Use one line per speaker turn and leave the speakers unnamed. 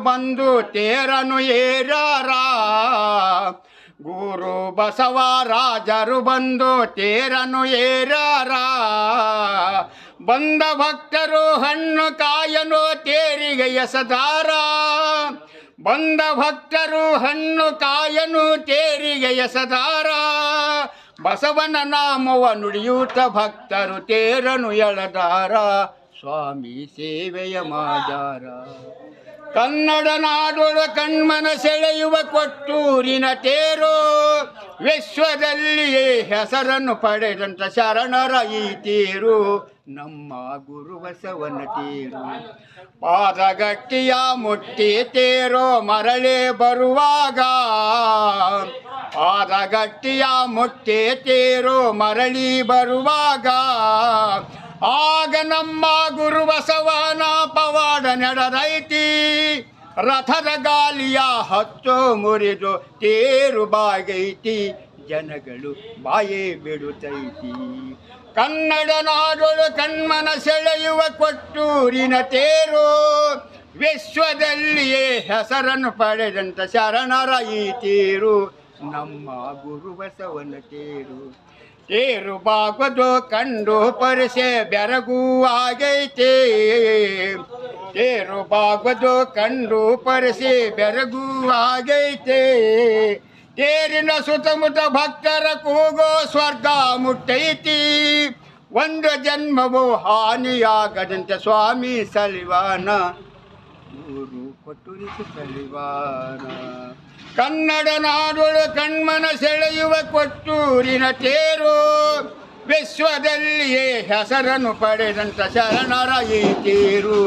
ಬಂದು ತೇರನು ಏರಾರ ಗುರು ಬಸವರಾಜರು ಬಂದು ತೇರನು ಏರಾರ ಬಂದ ಭಕ್ತರು ಹಣ್ಣು ಕಾಯನು ತೇರಿಗೆ ಎಸದಾರ ಬಂದ ಭಕ್ತರು ಹಣ್ಣು ಕಾಯನು ತೇರಿಗೆ ಎಸದಾರ ಬಸವನ ನಾಮವ ನುಡಿಯೂತ ಭಕ್ತರು ತೇರನು ಎಳೆದಾರ ಸ್ವಾಮಿ ಸೇವೆಯ ಮಾಜಾರ ಕನ್ನಡ ನಾಡೊಳ ಕಣ್ಮನ ಸೆಳೆಯುವ ಕೊಟ್ಟೂರಿನ ತೇರು ವಿಶ್ವದಲ್ಲಿಯೇ ಹೆಸರನ್ನು ಪಡೆದಂತ ಶರಣರ ಈ ತೇರು ನಮ್ಮ ಗುರು ಬಸವನ ತೇರು ಪಾದಗಟ್ಟಿಯ ಮುಟ್ಟಿ ತೇರೋ ಮರಳೇ ಬರುವಾಗ ಪಾದಗಟ್ಟಿಯ ಮುಟ್ಟಿ ತೇರೋ ಮರಳಿ ಬರುವಾಗ ಆಗ ನಮ್ಮ ಗುರು ಬಸವನ ಪವಾಡ ನಡೆದೈತಿ ರಥದ ಗಾಲಿಯ ಹಚ್ಚೋ ಮುರಿದು ತೇರು ಬಾಗೈತಿ ಜನಗಳು ಬಾಯೇ ಬಿಡುತ್ತೈತಿ ಕನ್ನಡ ನಾಡೊಳು ಕಣ್ಮನ ಸೆಳೆಯುವ ಕೊಟ್ಟೂರಿನ ತೇರು ವಿಶ್ವದಲ್ಲಿಯೇ ಹೆಸರನ್ನು ಪಡೆದಂತ ಶರಣರ ಈ ತೇರು ನಮ್ಮ ಗುರು ಬಸವನ ತೇರು ತೇರು ಬಾಗದು ಕಂಡು ಪರಿಸೆ ಬೆರಗೂ ಆಗೈತೆ ತೇರು ಬಾಗದು ಕಂಡು ಪರಿಸೆ ಬೆರಗೂ ಆಗೈತೆ ತೇರಿನ ಸುತ್ತಮುತ್ತ ಭಕ್ತರ ಕೂಗೋ ಸ್ವರ್ಗ ಮುಟ್ಟೈತಿ ಒಂದು ಜನ್ಮವು ಹಾನಿಯಾಗದಂತೆ ಸ್ವಾಮಿ ಸಲಿವಾನ ಗುರು ಕೊಟ್ಟೂರಿಸಿ ಸಲಿವಾನ ಕನ್ನಡ ನಾಡೊಳು ಕಣ್ಮನ ಸೆಳೆಯುವ ಕೊಟ್ಟೂರಿನ ತೇರು ವಿಶ್ವದಲ್ಲಿಯೇ ಹೆಸರನ್ನು ಪಡೆದಂತ ಶರಣರ ಈ ತೇರು